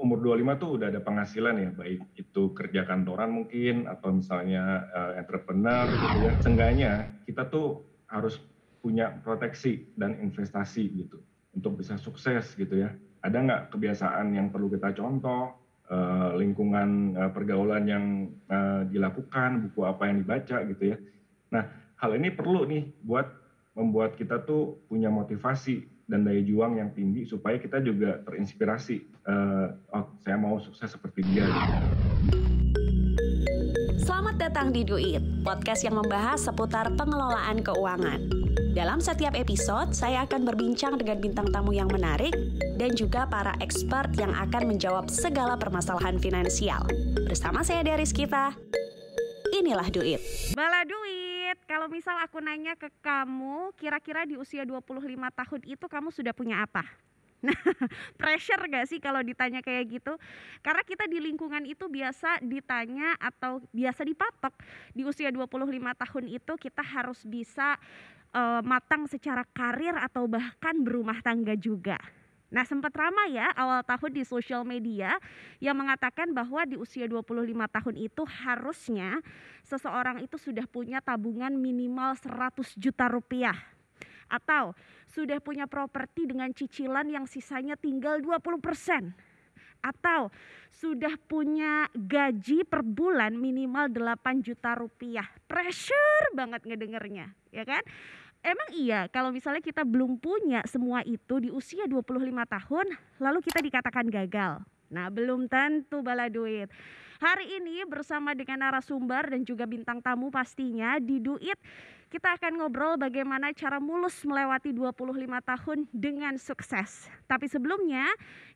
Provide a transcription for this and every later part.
umur 25 tuh udah ada penghasilan ya, baik itu kerja kantoran mungkin atau misalnya entrepreneur gitu ya. Seenggaknya kita tuh harus punya proteksi dan investasi gitu untuk bisa sukses gitu ya. Ada nggak kebiasaan yang perlu kita contoh, lingkungan pergaulan yang dilakukan, buku apa yang dibaca gitu ya. Nah, hal ini perlu nih buat membuat kita tuh punya motivasi dan daya juang yang tinggi supaya kita juga terinspirasi. Oh, saya mau sukses seperti dia. Selamat datang di Duit, podcast yang membahas seputar pengelolaan keuangan. Dalam setiap episode, saya akan berbincang dengan bintang tamu yang menarik dan juga para expert yang akan menjawab segala permasalahan finansial. Bersama saya Deris Kita, inilah Duit. Bala Duit, kalau misal aku nanya ke kamu, kira-kira di usia 25 tahun itu kamu sudah punya apa? Nah, pressure gak sih kalau ditanya kayak gitu? Karena kita di lingkungan itu biasa ditanya atau biasa dipatok di usia 25 tahun itu kita harus bisa matang secara karir atau bahkan berumah tangga juga. Nah, sempat ramai ya awal tahun di sosial media yang mengatakan bahwa di usia 25 tahun itu harusnya seseorang itu sudah punya tabungan minimal 100 juta rupiah. Atau sudah punya properti dengan cicilan yang sisanya tinggal 20%. Atau sudah punya gaji per bulan minimal 8 juta rupiah. Pressure banget ngedengernya, ya kan? Emang iya kalau misalnya kita belum punya semua itu di usia 25 tahun lalu kita dikatakan gagal. Nah, belum tentu Bala Duit. Hari ini bersama dengan narasumber dan juga bintang tamu pastinya di Duit kita akan ngobrol bagaimana cara mulus melewati 25 tahun dengan sukses. Tapi sebelumnya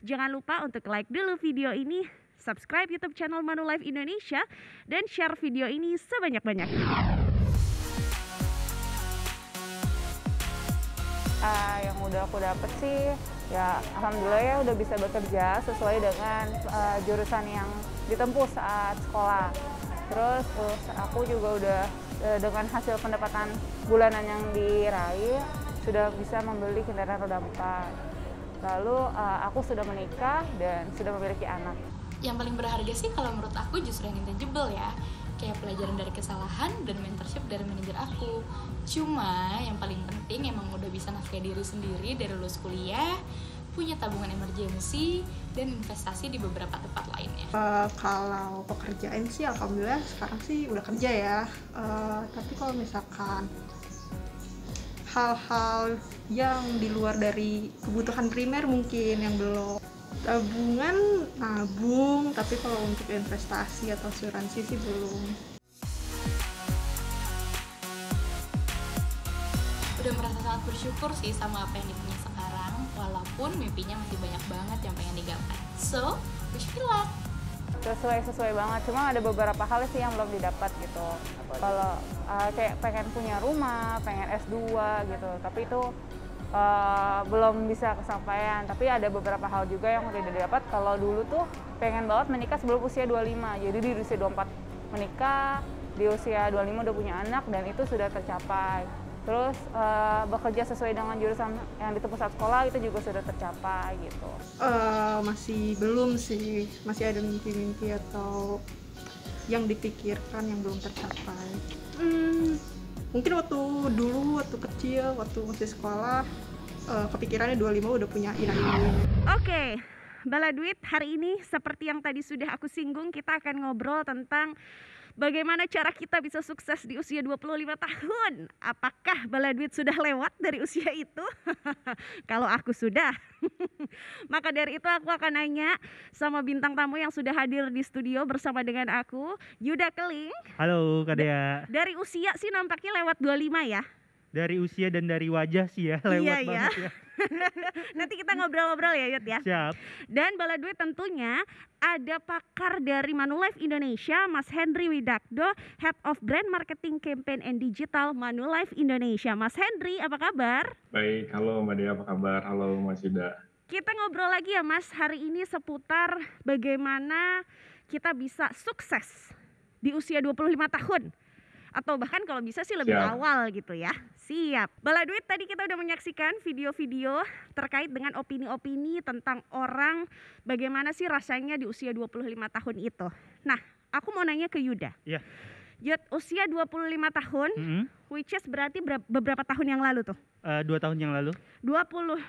jangan lupa untuk like dulu video ini, subscribe YouTube channel Manulife Indonesia dan share video ini sebanyak-banyaknya. Yang udah aku dapet sih ya alhamdulillah ya udah bisa bekerja sesuai dengan jurusan yang ditempuh saat sekolah. Terus aku juga udah dengan hasil pendapatan bulanan yang diraih sudah bisa membeli kendaraan roda 4. Lalu aku sudah menikah dan sudah memiliki anak. Yang paling berharga sih kalau menurut aku justru yang intangible ya, kayak pelajaran dari kesalahan dan mentorship dari manajer aku. Cuma yang paling penting emang udah bisa nafkahi diri sendiri dari lulus kuliah, punya tabungan emergensi, dan investasi di beberapa tempat lainnya. Kalau pekerjaan sih alhamdulillah sekarang sih udah kerja ya. Tapi kalau misalkan hal-hal yang di luar dari kebutuhan primer mungkin yang belum. Tabungan nabung, tapi kalau untuk investasi atau asuransi sih belum. Udah merasa sangat bersyukur sih sama apa yang dipunya sekarang, walaupun mimpinya masih banyak banget yang pengen digapai. So, wish me luck. Sesuai banget, cuma ada beberapa hal sih yang belum didapat gitu. Kalau kayak pengen punya rumah, pengen S2 gitu, tapi itu belum bisa kesampaian. Tapi ada beberapa hal juga yang udah didapat. Kalau dulu tuh pengen banget menikah sebelum usia 25, jadi di usia 24 menikah, di usia 25 udah punya anak dan itu sudah tercapai. Terus bekerja sesuai dengan jurusan yang ditempuh saat sekolah itu juga sudah tercapai gitu. Masih belum sih, masih ada mimpi-mimpi atau yang dipikirkan yang belum tercapai. Mungkin waktu kecil, waktu masih sekolah, kepikirannya 25 udah punya ini. Oke, Bala Duit, hari ini seperti yang tadi sudah aku singgung, kita akan ngobrol tentang bagaimana cara kita bisa sukses di usia 25 tahun. Apakah Bala Duit sudah lewat dari usia itu? Kalau aku sudah. Maka dari itu aku akan nanya sama bintang tamu yang sudah hadir di studio bersama dengan aku, Yuda Keling. Halo Kak Dea. Dari usia sih nampaknya lewat 25 ya? Dari usia dan dari wajah sih ya, lewat banget ya. Nanti kita ngobrol-ngobrol ya Yud ya. Siap. Dan Bala Duit tentunya ada pakar dari Manulife Indonesia, Mas Henry Widakdo, Head of Brand Marketing Campaign and Digital Manulife Indonesia. Mas Henry, apa kabar? Baik, halo Mbak Dea, apa kabar? Halo Mas Yuda. Kita ngobrol lagi ya Mas hari ini seputar bagaimana kita bisa sukses di usia 25 tahun. Atau bahkan kalau bisa sih lebih Siap. awal gitu ya. Siap. Bala Duit, tadi kita udah menyaksikan video-video terkait dengan opini-opini tentang orang bagaimana sih rasanya di usia 25 tahun itu. Nah, aku mau nanya ke Yuda. Iya. Yud, usia 25 tahun, which is berarti beberapa tahun yang lalu tuh? 2 tahun yang lalu. 20,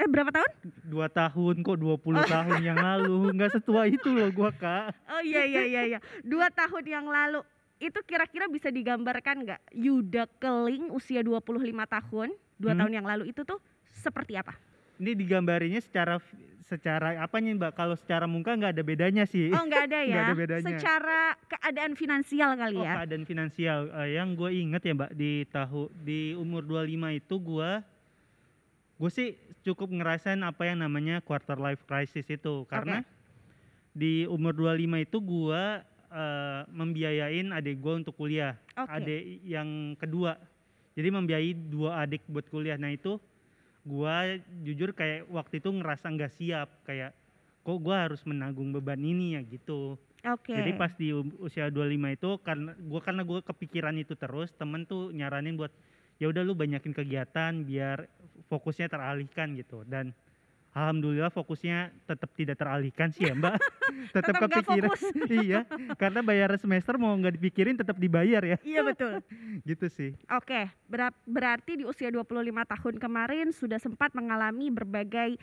berapa tahun? 2 tahun kok, 20 tahun yang lalu. Nggak setua itu loh gua, Kak. Oh iya. 2 tahun yang lalu. Itu kira-kira bisa digambarkan nggak Yuda Keling usia 25 tahun, 2 tahun yang lalu itu tuh seperti apa? Ini digambarinya secara apanya Mbak? Kalau secara muka nggak ada bedanya sih. Oh nggak ada ya? Nggak ada bedanya. Secara keadaan finansial kali ya? Keadaan finansial. Yang gue inget ya Mbak, di umur 25 itu gue sih cukup ngerasain apa yang namanya quarter life crisis itu. Karena di umur 25 itu gue membiayain adik gue untuk kuliah. Adik yang kedua. Jadi membiayai 2 adik buat kuliah. Nah itu gue jujur kayak waktu itu ngerasa nggak siap, kayak kok gue harus menanggung beban ini ya gitu. Jadi pas di usia 25 itu karena gue kepikiran itu terus, temen tuh nyaranin buat ya udah lu banyakin kegiatan biar fokusnya teralihkan gitu. Dan alhamdulillah fokusnya tetap tidak teralihkan sih ya Mbak. Tetap kepikiran. Iya, karena bayaran semester mau nggak dipikirin tetap dibayar ya. Iya betul. Gitu sih. Oke, berarti di usia 25 tahun kemarin sudah sempat mengalami berbagai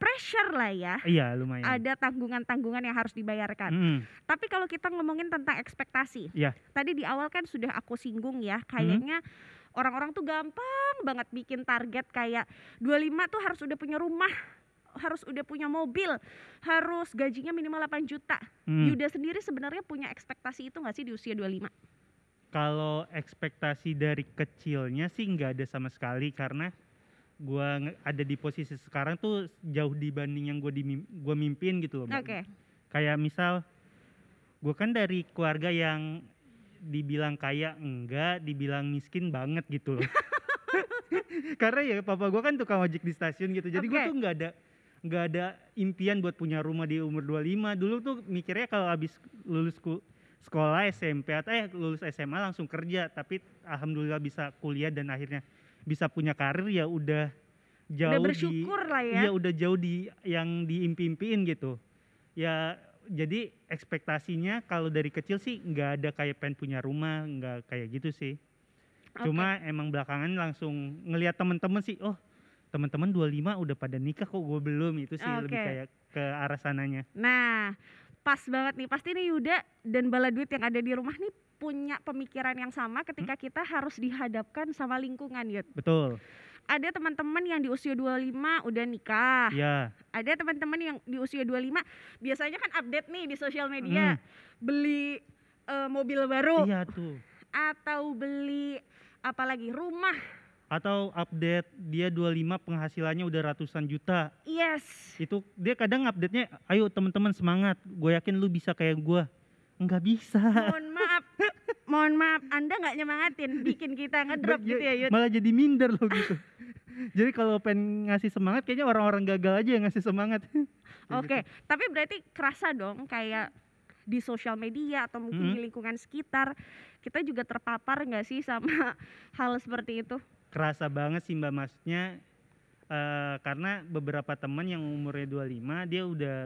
pressure lah ya. Iya lumayan. Ada tanggungan-tanggungan yang harus dibayarkan. Tapi kalau kita ngomongin tentang ekspektasi, tadi di awal kan sudah aku singgung ya, kayaknya orang-orang tuh gampang banget bikin target kayak 25 tuh harus udah punya rumah, harus udah punya mobil, harus gajinya minimal 8 juta. Yuda sendiri sebenarnya punya ekspektasi itu gak sih di usia 25? Kalau ekspektasi dari kecilnya sih nggak ada sama sekali, karena gue ada di posisi sekarang tuh jauh dibanding yang gue mimpin gitu loh. Kayak misal gue kan dari keluarga yang dibilang kaya enggak, dibilang miskin banget gitu loh. Karena ya papa gue kan tukang ojek di stasiun gitu. Jadi gue tuh nggak ada impian buat punya rumah di umur 25. Dulu tuh mikirnya kalau habis lulus sekolah SMP atau lulus SMA langsung kerja. Tapi alhamdulillah bisa kuliah dan akhirnya bisa punya karir, ya udah jauh. Udah bersyukur lah ya. Iya udah jauh di yang diimpi-impiin gitu. Ya jadi ekspektasinya kalau dari kecil sih nggak ada kayak pengen punya rumah, nggak kayak gitu sih. Cuma emang belakangan langsung ngelihat temen-temen sih, oh teman-teman 25 udah pada nikah kok gue belum, itu sih lebih kayak ke arah sananya. Nah pas banget nih, pasti nih Yuda dan Bala Duit yang ada di rumah nih punya pemikiran yang sama ketika kita harus dihadapkan sama lingkungan Yud. Betul. Ada teman-teman yang di usia 25 udah nikah. Iya. Ada teman-teman yang di usia 25 biasanya kan update nih di sosial media, beli mobil baru. Iya tuh. Atau beli apalagi rumah. Atau update dia 25 penghasilannya udah ratusan juta. Yes. Itu dia kadang update-nya, ayo teman-teman semangat, gue yakin lu bisa kayak gue. Enggak bisa. Mohon maaf, Anda nggak nyemangatin, bikin kita ngedrop gitu ya Yud. Malah jadi minder loh gitu. Jadi kalau pengen ngasih semangat kayaknya orang-orang gagal aja yang ngasih semangat. Oke, tapi berarti kerasa dong kayak di sosial media atau mungkin di lingkungan sekitar, kita juga terpapar nggak sih sama hal seperti itu? Kerasa banget sih Mbak, maksudnya karena beberapa teman yang umurnya 25 dia udah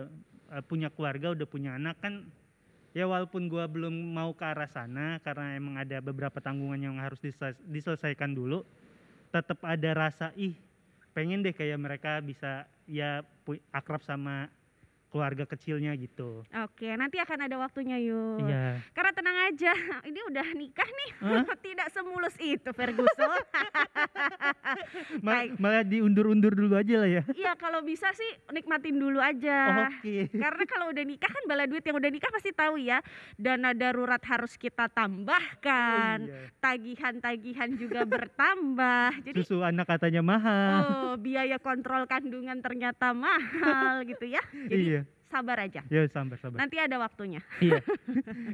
punya keluarga, udah punya anak kan. Ya walaupun gue belum mau ke arah sana karena emang ada beberapa tanggungan yang harus diselesaikan dulu, tetap ada rasa pengen deh kayak mereka bisa ya akrab sama keluarga kecilnya gitu. Oke, nanti akan ada waktunya Yud. Iya. Karena tenang aja, ini udah nikah nih, tidak semulus itu Ferguson. Malah diundur-undur dulu aja lah ya. Iya, kalau bisa sih nikmatin dulu aja. Oke. Karena kalau udah nikah kan Bala Duit yang udah nikah pasti tahu ya, dana darurat harus kita tambahkan, tagihan-tagihan juga bertambah. Jadi susu anak katanya mahal. Oh, biaya kontrol kandungan ternyata mahal gitu ya. Jadi sabar aja. Ya sabar. Nanti ada waktunya. Iya.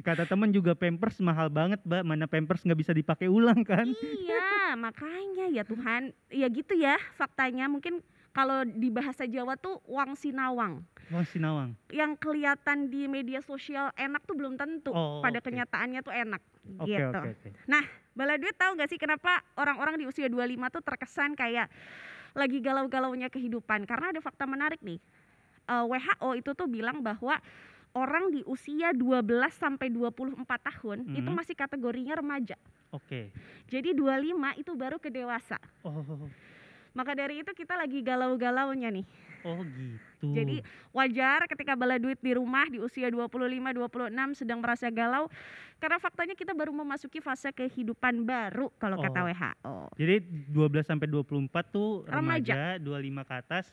Kata teman juga Pampers mahal banget Mbak. Mana Pampers nggak bisa dipakai ulang kan? Iya, makanya ya Tuhan. Ya gitu ya faktanya. Mungkin kalau di bahasa Jawa tuh wang sinawang. Wang sinawang. Yang kelihatan di media sosial enak tuh belum tentu, pada kenyataannya tuh enak gitu. Nah, Baladuit tahu gak sih kenapa orang-orang di usia 25 tuh terkesan kayak lagi galau-galaunya kehidupan? Karena ada fakta menarik nih. WHO itu tuh bilang bahwa orang di usia 12 sampai 24 tahun itu masih kategorinya remaja. Jadi 25 itu baru ke dewasa. Maka dari itu kita lagi galau-galaunya nih. Gitu. Jadi wajar ketika Baladuit di rumah di usia 25-26 sedang merasa galau, karena faktanya kita baru memasuki fase kehidupan baru kalau kata WHO. Jadi 12 sampai 24 tuh remaja, 25 ke atas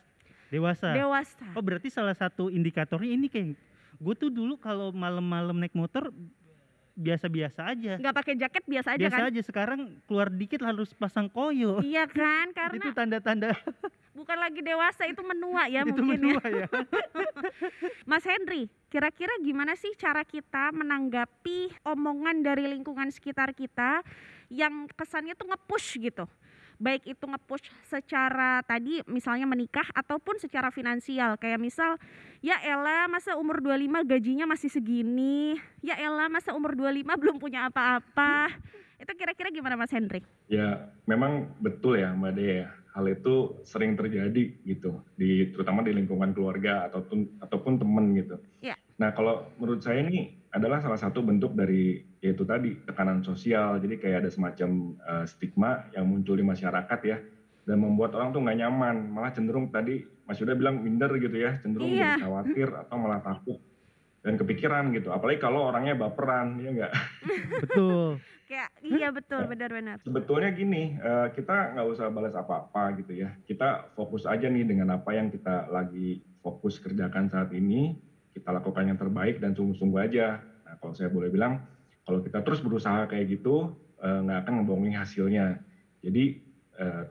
dewasa. Dewasa. Berarti salah satu indikatornya ini kayak gue tuh dulu kalau malam-malam naik motor biasa-biasa aja. Nggak pakai jaket biasa aja biasa kan? aja, sekarang keluar dikit harus pasang koyo. Iya kan, karena itu tanda-tanda bukan lagi dewasa, itu menua ya itu mungkin menua ya. Mas Henry, kira-kira gimana sih cara kita menanggapi omongan dari lingkungan sekitar kita yang kesannya tuh nge-push gitu? Baik itu nge-push secara tadi misalnya menikah ataupun secara finansial. Kayak misal, ya elah masa umur 25 gajinya masih segini, ya elah masa umur 25 belum punya apa-apa. Itu kira-kira gimana Mas Henry? Ya memang betul ya Mbak Dea, hal itu sering terjadi gitu, terutama di lingkungan keluarga ataupun teman gitu. Ya. Nah kalau menurut saya ini adalah salah satu bentuk dari yaitu tadi tekanan sosial, jadi kayak ada semacam stigma yang muncul di masyarakat ya, dan membuat orang tuh nggak nyaman, malah cenderung tadi Mas Yuda bilang minder gitu ya, cenderung jadi khawatir atau malah takut dan kepikiran gitu, apalagi kalau orangnya baperan, ya nggak? Betul. Kayak iya betul, benar-benar. Sebetulnya gini, kita nggak usah balas apa-apa gitu ya, kita fokus aja nih dengan apa yang kita lagi fokus kerjakan saat ini, kita lakukan yang terbaik dan sungguh-sungguh aja. Nah kalau saya boleh bilang, kalau kita terus berusaha kayak gitu, nggak akan ngebohongin hasilnya. Jadi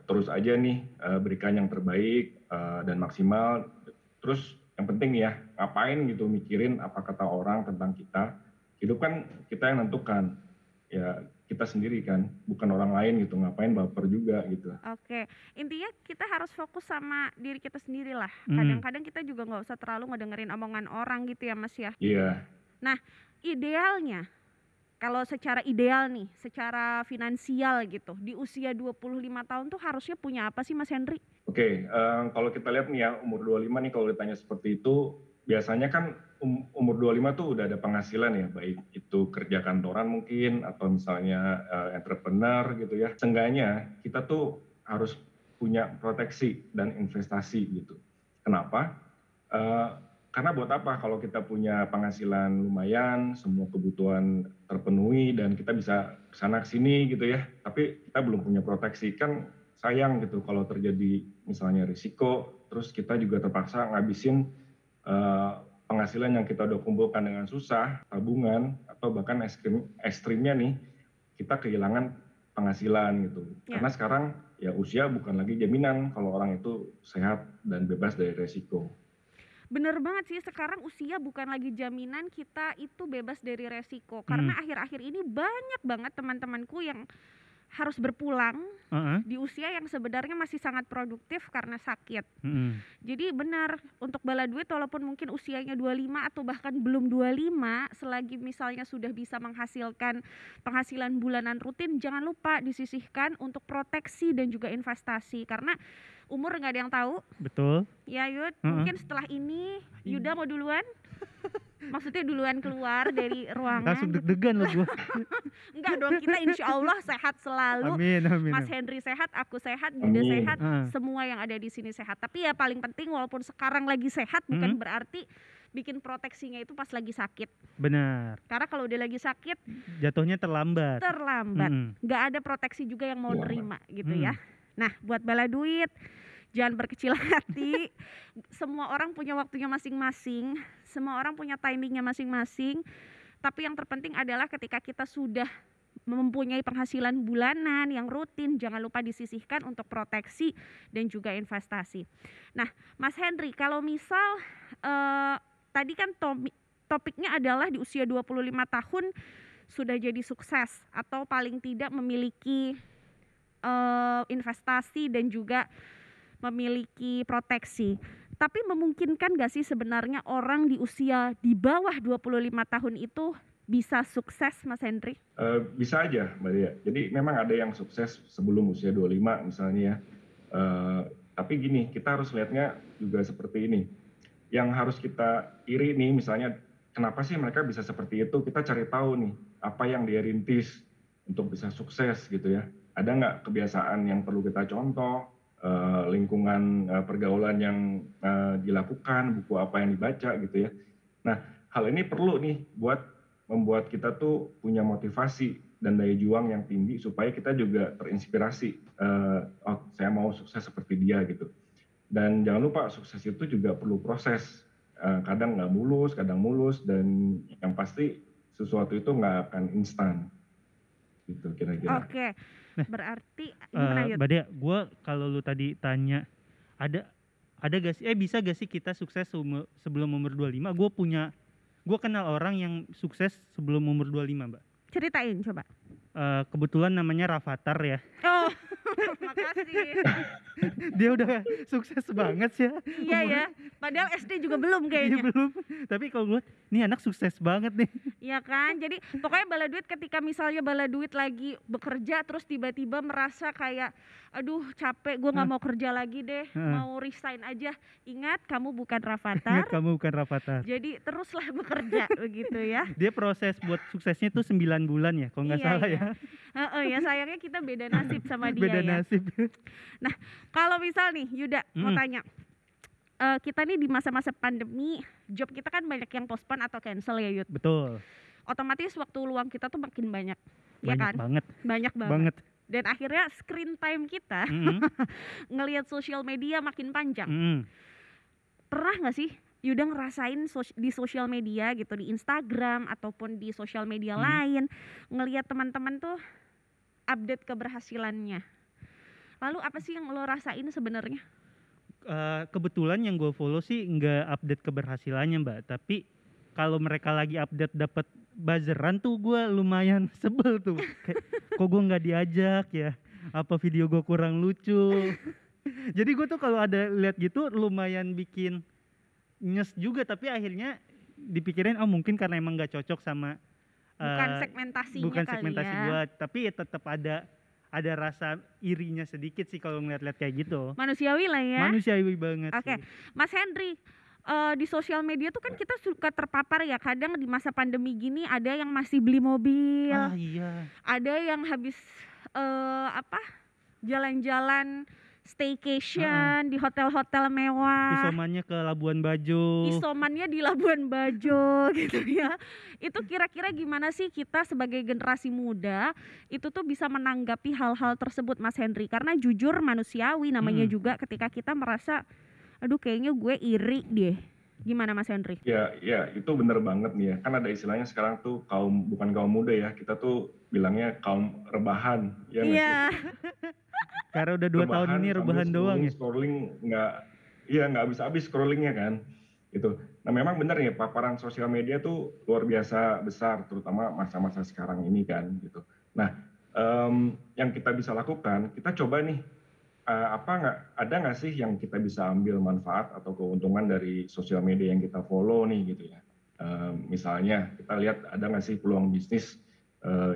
terus aja nih berikan yang terbaik dan maksimal. Terus yang penting ya, ngapain gitu mikirin apa kata orang tentang kita. Hidup kan kita yang nentukan. Ya kita sendiri kan, bukan orang lain gitu, ngapain baper juga gitu. Oke, intinya kita harus fokus sama diri kita sendiri lah. Kadang-kadang kita juga nggak usah terlalu ngedengerin omongan orang gitu ya Mas ya. Iya. Nah idealnya, kalau secara ideal nih, secara finansial gitu, di usia 25 tahun tuh harusnya punya apa sih Mas Henry? Oke, kalau kita lihat nih ya, umur 25 nih kalau ditanya seperti itu, biasanya kan umur 25 tuh udah ada penghasilan ya, baik itu kerja kantoran mungkin, atau misalnya entrepreneur gitu ya. Seenggaknya kita tuh harus punya proteksi dan investasi gitu. Kenapa? Karena buat apa kalau kita punya penghasilan lumayan, semua kebutuhan terpenuhi dan kita bisa kesana kesini gitu ya, tapi kita belum punya proteksi, kan sayang gitu kalau terjadi misalnya risiko, terus kita juga terpaksa ngabisin penghasilan yang kita udah kumpulkan dengan susah, tabungan, atau bahkan ekstrimnya nih, kita kehilangan penghasilan gitu. Ya. Karena sekarang ya usia bukan lagi jaminan kalau orang itu sehat dan bebas dari resiko. Bener banget sih, sekarang usia bukan lagi jaminan kita itu bebas dari resiko. Karena akhir-akhir ini banyak banget teman-temanku yang harus berpulang di usia yang sebenarnya masih sangat produktif karena sakit. Jadi benar, untuk Baladuit walaupun mungkin usianya 25 atau bahkan belum 25, selagi misalnya sudah bisa menghasilkan penghasilan bulanan rutin, jangan lupa disisihkan untuk proteksi dan juga investasi. Karena umur nggak ada yang tahu. Betul. Ya Yud, mungkin setelah ini Yuda mau duluan? Maksudnya duluan keluar dari ruangan. Langsung deg-degan loh gue. Enggak dong, kita insya Allah sehat selalu. Amin, amin. Mas Henry sehat, aku sehat, Yuda sehat, semua yang ada di sini sehat. Tapi ya paling penting walaupun sekarang lagi sehat bukan berarti bikin proteksinya itu pas lagi sakit. Benar. Karena kalau udah lagi sakit jatuhnya terlambat. Nggak ada proteksi juga yang mau nerima gitu ya. Nah buat Baladuit, jangan berkecil hati. Semua orang punya waktunya masing-masing. Semua orang punya timingnya masing-masing. Tapi yang terpenting adalah ketika kita sudah mempunyai penghasilan bulanan yang rutin, jangan lupa disisihkan untuk proteksi dan juga investasi. Nah, Mas Henry, kalau misal tadi kan topiknya adalah di usia 25 tahun sudah jadi sukses atau paling tidak memiliki investasi dan juga memiliki proteksi. Tapi memungkinkan gak sih sebenarnya orang di usia di bawah 25 tahun itu bisa sukses, Mas Henry? Bisa aja, Mbak Dia. Jadi memang ada yang sukses sebelum usia 25 misalnya ya. Tapi gini, kita harus lihatnya juga seperti ini. Yang harus kita iri nih misalnya, kenapa sih mereka bisa seperti itu? Kita cari tahu nih, apa yang dia rintis untuk bisa sukses gitu ya. Ada nggak kebiasaan yang perlu kita contoh, lingkungan pergaulan yang dilakukan, buku apa yang dibaca gitu ya. Nah, hal ini perlu nih buat membuat kita tuh punya motivasi dan daya juang yang tinggi supaya kita juga terinspirasi. Oh, saya mau sukses seperti dia gitu. Dan jangan lupa sukses itu juga perlu proses. Kadang nggak mulus, kadang mulus, dan yang pasti sesuatu itu nggak akan instan. Gitu kira-kira. Oke. Berarti gimana Yud? Mbak Dea, gue kalau lu tadi tanya ada gak sih, bisa gak sih kita sukses sebelum umur 25? Gue kenal orang yang sukses sebelum umur 25, Mbak. Ceritain coba. Kebetulan namanya Rafathar ya. Oh, makasih. Dia udah sukses banget sih ya. Iya ya, padahal SD juga belum kayaknya. Iya belum. Tapi kalau gue, nih anak sukses banget nih. Iya kan, jadi pokoknya Bala Duit ketika misalnya Bala Duit lagi bekerja terus tiba-tiba merasa kayak aduh capek, gue nggak mau kerja lagi deh, mau resign aja. Ingat kamu bukan Rafathar. Ingat kamu bukan Rafathar. Jadi teruslah bekerja begitu ya. Dia proses buat suksesnya tuh 9 bulan ya, kalau nggak salah ya. Ya sayangnya kita beda nasib sama dia Beda ya. nasib. Nah kalau misal nih Yuda mau tanya, kita nih di masa-masa pandemi, job kita kan banyak yang postpone atau cancel ya Yud. Betul. Otomatis waktu luang kita tuh makin banyak, ya Banyak kan? Banyak banget. Dan akhirnya screen time kita ngelihat sosial media makin panjang. Pernah nggak sih Yuda ngerasain di sosial media gitu, di Instagram ataupun di sosial media lain, ngelihat teman-teman tuh update keberhasilannya? Lalu apa sih yang lo rasain sebenarnya? Kebetulan yang gue follow sih nggak update keberhasilannya Mbak, tapi kalau mereka lagi update dapat buzzeran tuh gue lumayan sebel tuh. Kayak, kok gue nggak diajak ya? Apa video gue kurang lucu? Jadi gue tuh kalau ada lihat gitu lumayan bikin nyes juga, tapi akhirnya dipikirin oh mungkin karena emang nggak cocok sama bukan segmentasinya bukan kali segmentasi ya. gue, tapi ya tetap ada rasa irinya sedikit sih kalau ngeliat-liat kayak gitu. Manusiawi lah ya. Manusiawi banget. Oke, Mas Henry, di sosial media tuh kan kita suka terpapar ya, kadang di masa pandemi gini ada yang masih beli mobil, Iya. ada yang habis jalan-jalan staycation di hotel-hotel mewah. Isomannya ke Labuan Bajo. Isomannya di Labuan Bajo gitu ya. Itu kira-kira gimana sih kita sebagai generasi muda itu tuh bisa menanggapi hal-hal tersebut Mas Henry? Karena jujur manusiawi namanya juga ketika kita merasa aduh kayaknya gue iri deh. Gimana Mas Henry? Ya itu benar banget nih ya. Kan ada istilahnya sekarang tuh bukan kaum muda ya, kita tuh bilangnya kaum rebahan. Ya iya. Karena udah 2 tahun ini rebahan doang ya. Scrolling nggak habis-habis scrollingnya kan. Gitu. Nah memang benar ya, paparan sosial media tuh luar biasa besar, terutama masa-masa sekarang ini kan gitu. Nah yang kita bisa lakukan, kita coba nih ada nggak sih yang kita bisa ambil manfaat atau keuntungan dari sosial media yang kita follow nih gitu ya. Misalnya kita lihat ada nggak sih peluang bisnis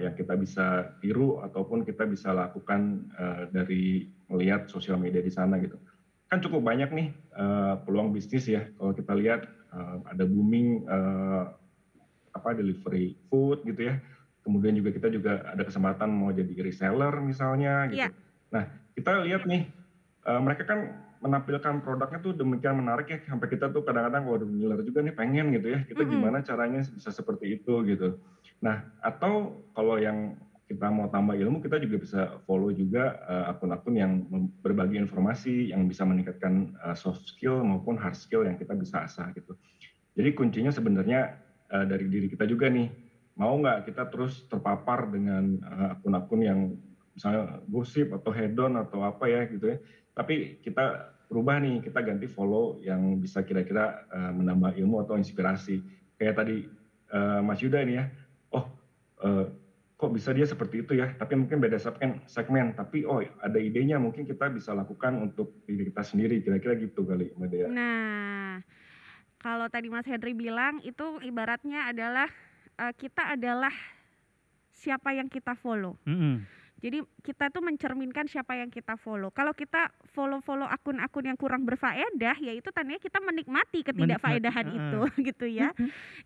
yang kita bisa tiru ataupun kita bisa lakukan dari melihat sosial media di sana gitu. Kan cukup banyak nih peluang bisnis ya kalau kita lihat ada booming delivery food gitu ya. Kemudian kita juga ada kesempatan mau jadi reseller misalnya gitu. Nah kita lihat nih mereka kan menampilkan produknya tuh demikian menarik ya sampai kita tuh kadang-kadang waduh ngiler juga nih pengen gitu ya. Kita gimana caranya bisa seperti itu gitu. Nah, atau kalau yang kita mau tambah ilmu, kita juga bisa follow juga akun-akun yang berbagi informasi yang bisa meningkatkan soft skill maupun hard skill yang kita bisa asah gitu. Jadi kuncinya sebenarnya dari diri kita juga nih, mau nggak kita terus terpapar dengan akun-akun yang misalnya gosip atau hedon atau apa ya gitu ya. Tapi kita berubah nih, kita ganti follow yang bisa kira-kira menambah ilmu atau inspirasi. Kayak tadi Mas Yuda ini ya, kok bisa dia seperti itu ya, tapi mungkin beda segmen, tapi ada idenya mungkin kita bisa lakukan untuk diri kita sendiri, kira-kira gitu kali Mbak Dea. Nah, kalau tadi Mas Henry bilang itu ibaratnya adalah kita adalah siapa yang kita follow. Jadi kita tuh mencerminkan siapa yang kita follow. Kalau kita follow akun-akun yang kurang berfaedah, ya itu tandanya kita menikmati ketidakfaedahan itu gitu ya.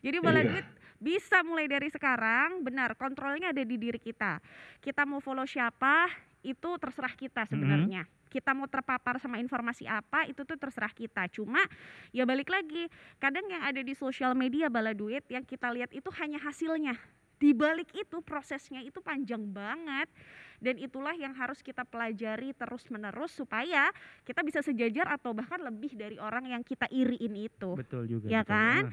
Jadi Bala Duit bisa mulai dari sekarang, benar, kontrolnya ada di diri kita. Kita mau follow siapa, itu terserah kita sebenarnya. Kita mau terpapar sama informasi apa, itu tuh terserah kita. Cuma ya balik lagi, kadang yang ada di sosial media Bala Duit yang kita lihat itu hanya hasilnya. Di balik itu prosesnya itu panjang banget, dan itulah yang harus kita pelajari terus-menerus supaya kita bisa sejajar atau bahkan lebih dari orang yang kita iriin itu. Betul juga. Ya betul, kan?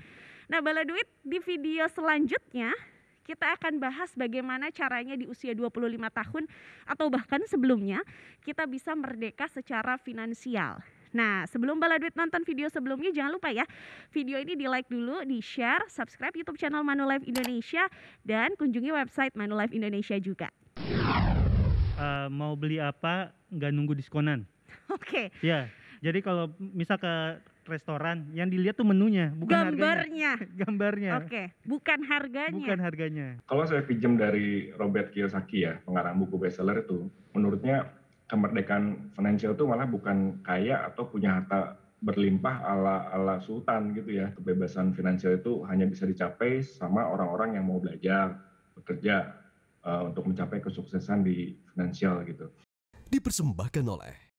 Nah Bala Duit, di video selanjutnya kita akan bahas bagaimana caranya di usia 25 tahun atau bahkan sebelumnya kita bisa merdeka secara finansial. Nah, sebelum Bala Duit nonton video sebelumnya, jangan lupa ya, video ini di like dulu, di share, subscribe YouTube channel Manulife Indonesia, dan kunjungi website Manulife Indonesia juga. Mau beli apa, nggak nunggu diskonan. Oke. Ya, jadi kalau misal ke restoran, yang dilihat tuh menunya, bukan gambarnya. Gambarnya. Oke, bukan harganya. Bukan harganya. Kalau saya pinjam dari Robert Kiyosaki ya, pengarang buku bestseller itu, menurutnya kemerdekaan finansial itu malah bukan kaya atau punya harta berlimpah ala sultan gitu ya. Kebebasan finansial itu hanya bisa dicapai sama orang-orang yang mau belajar, bekerja untuk mencapai kesuksesan di finansial gitu. Dipersembahkan oleh